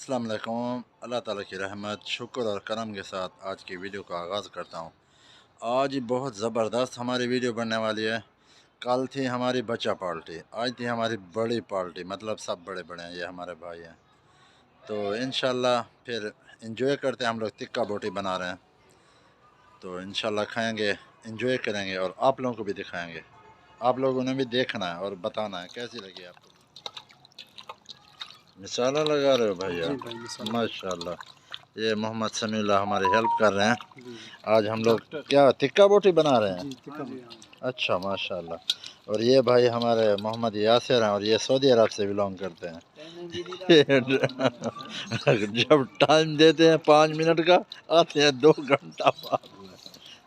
अस्सलाम वालेकुम। अल्लाह ताला की रहमत शुक्र और करम के साथ आज की वीडियो का आगाज़ करता हूँ। आज बहुत ज़बरदस्त हमारी वीडियो बनने वाली है। कल थी हमारी बच्चा पार्टी, आज थी हमारी बड़ी पार्टी, मतलब सब बड़े बड़े हैं, ये हमारे भाई हैं। तो इंशाल्लाह फिर इंजॉय करते हैं। हम लोग तिक्का बोटी बना रहे हैं, तो इंशाल्लाह खाएँगे, इंजॉय करेंगे और आप लोगों को भी दिखाएँगे। आप लोगों ने भी देखना है और बताना है कैसी लगी आपको। मसाला लगा रहे हो भैया? जी भाई माशाल्लाह। ये मोहम्मद समीउल्लाह हमारी हेल्प कर रहे हैं। आज हम लोग क्या तिक्का बोटी बना रहे हैं? अच्छा माशाल्लाह। और ये भाई हमारे मोहम्मद यासिर हैं और ये सऊदी अरब से बिलोंग करते हैं। जब टाइम देते हैं 5 मिनट का, आते हैं 2 घंटा बाद में।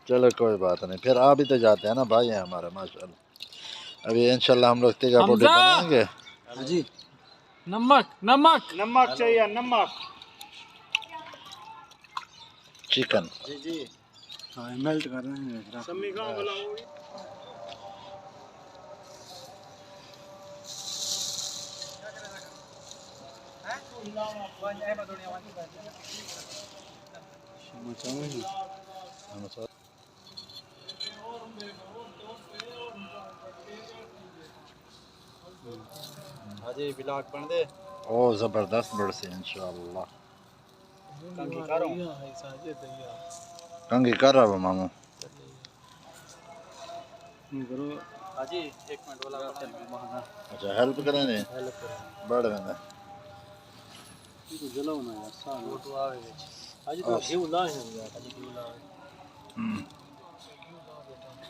चलो कोई बात नहीं, फिर आ भी तो जाते हैं ना, भाई हैं हमारे माशाल्लाह। अभी इंशाल्लाह हम लोग तिक्का बोटी बनाएंगे। जी नमक नमक नमक चाहिए, नमक चिकन जी जी हाँ मेल्ट कर रहे हैं। समी कहाँ बुलाओगे? हाजी ब्लॉग बन दे ओ ज़बरदस्त बढ़ से इंशाल्लाह। कंगी कर रहा हूँ मामू। हाजी 1 मिनट वाला अच्छा हेल्प करेंगे, हेल्प करें बढ़ गए तो जलाओ ना यार साल फोटो आवे हाजी तो घी ला है यार हाजी घी ला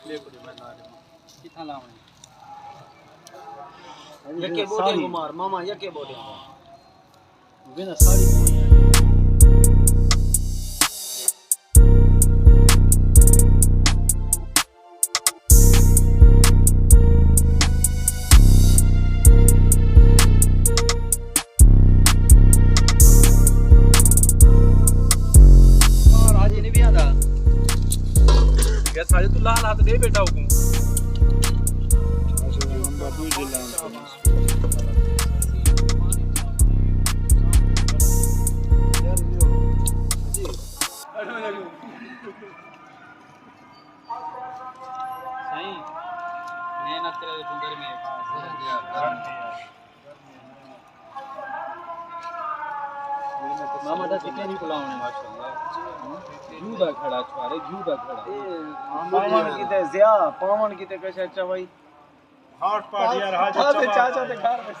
ले पड़ी मैं ना किथा लावे यके बोटे कुमार मामा यके बोटे बिना साड़ी सारे तो लाल हाथ दे बेटा को बाबू जिला सही मेहनत करे सुंदर में मामा दा चिकन ही बुलावने माशाल्लाह घी दा खड़ा छुआरे घी दा खड़ा पावन की ते कैसे अच्छा भाई हॉट पॉट यार हाजी चाचा ते घर में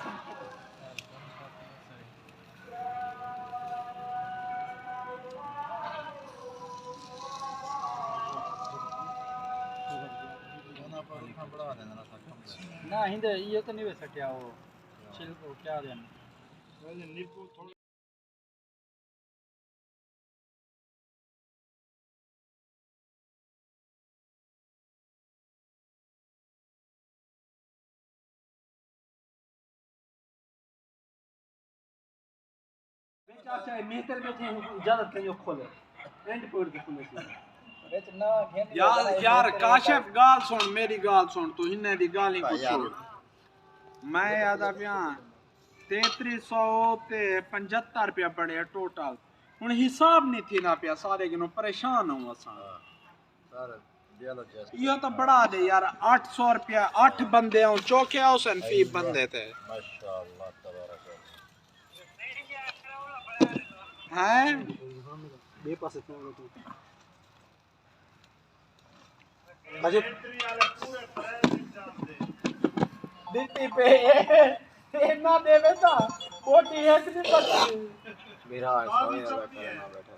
ना हिंदे ये तो नहीं वे सटिया वो छिलको क्या देना नींबू थोड़ा चाचा मेहतर में थे इजाजत करियो खोले एंड पॉइंट के खुले यार काशिफ गाल सुन, मेरी गाल सुन, तू हिन्ने दी गाल ही कुछ छोड़। मैं आदा पिया 3375 रुपया बने टोटल। हुन हिसाब नहीं थी ना पिया, सारे गिनो परेशान हूं असा। यो तो बढ़ा दे यार 800 रुपया 8 बंदे हूं चौके हुसैन फी बंदे थे माशाल्लाह तबारक हैं बे पास इतना तो अजय दिल्ली पे ये ना देवे था कोटी एक नहीं पता मेरा सोने वाला करना बैठा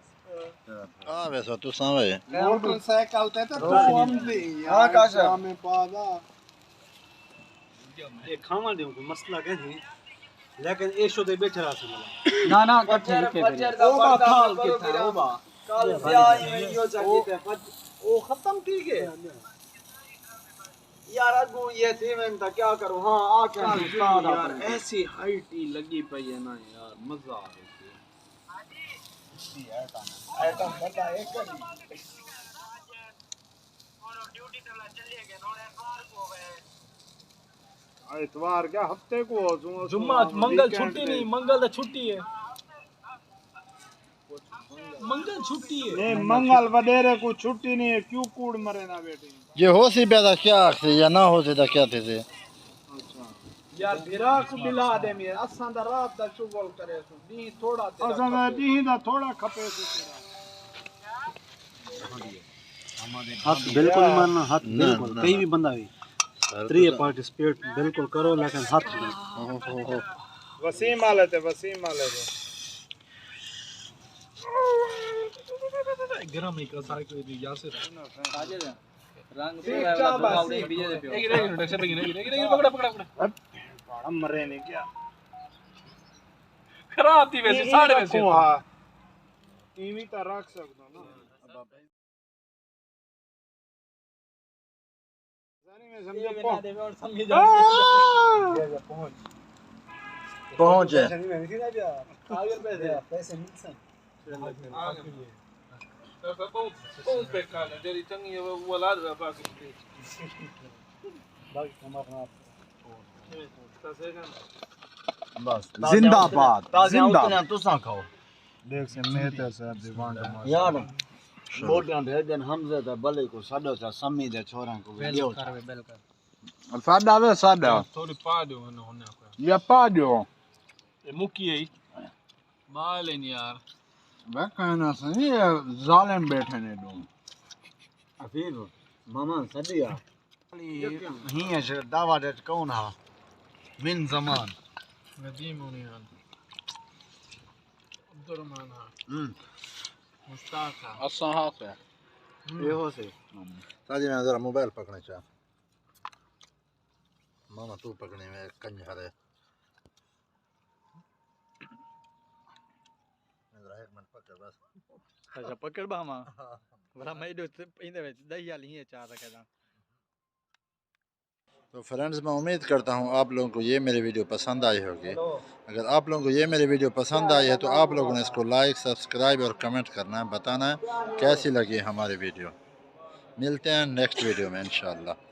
आ वैसा तू सावे मोटरसाइकिल ते तो हम दे हां काशा में पादा ये खावा दे को मसला के जी लेकिन एक शो दे बैठे रहा से ना ना कठे के ओ बा थाल के था ओ बा कल से आई यो चाहिए ओ खत्म ठीक है यार अगू ये थी मैं था क्या करूं हां आके यार ऐसी हाइट ही लगी पई है ना यार मजा आ रही थी आइटम बता एक कर और ड्यूटी तो चले गए नोड़े बाहर को गए इतवार क्या हफ्ते को जुम्मा मंगल छुट्टी नहीं मंगल तो छुट्टी है मंगल छुट्टी है नहीं मंगल वडेरे को छुट्टी नहीं है क्यों कूड़ मरे ना बेटी ये हो सी पैदा क्या थे या ना हो सी क्या थे से यार भिरा को बिला दे में असां दा रात दा शुगल करे सो दी थोड़ा तेरा असां दा दी दा थोड़ा खपे सो तेरा हाथ बिल्कुल मानना हाथ बिल्कुल कहीं भी बंदा भी त्रिय पार्टिसिपेट बिल्कुल करो लेकिन हाथ वसीम वाले थे गरम ही का सारे कोई यासिर रंग हम मरे नहीं क्या खराब थी वैसे साढ़े वैसे हां टीवी तो रख सकदो ना जानी में समझो पहुंचे पैसे मिल जिंदाबाद जिंदाबाद तुसा खाओ देख से मेहते साहब दीवान यार बोटियां भेज देन हमजे ते भले को साडो चा समी दे छोरा को वीडियो सादा वे सादा थोड़ी पा दो होने या पा दो ये मुकी है मालेन यार मैं कहना सही जालिम बैठे ने दो अफीर मामा सदिया ही है दावा दे कौन हा मिन जमान नदीम उनियान अब्दुर्रहमान हा मुश्ताक हा असा हाथ है ये हो से साजी मैं जरा मोबाइल पकड़ने चाह मामा तू पकड़ने में कंजर है एक मिनट पकड़ बस अच्छा पकड़ बामा बड़ा मैं दो इंदे विच दही वाली ही चाह रखा तो फ्रेंड्स मैं उम्मीद करता हूँ आप लोगों को ये मेरी वीडियो पसंद आई होगी अगर आप लोगों को ये मेरी वीडियो पसंद आई है तो आप लोगों ने इसको लाइक सब्सक्राइब और कमेंट करना है बताना है कैसी लगी हमारी वीडियो मिलते हैं नेक्स्ट वीडियो में इंशाल्लाह।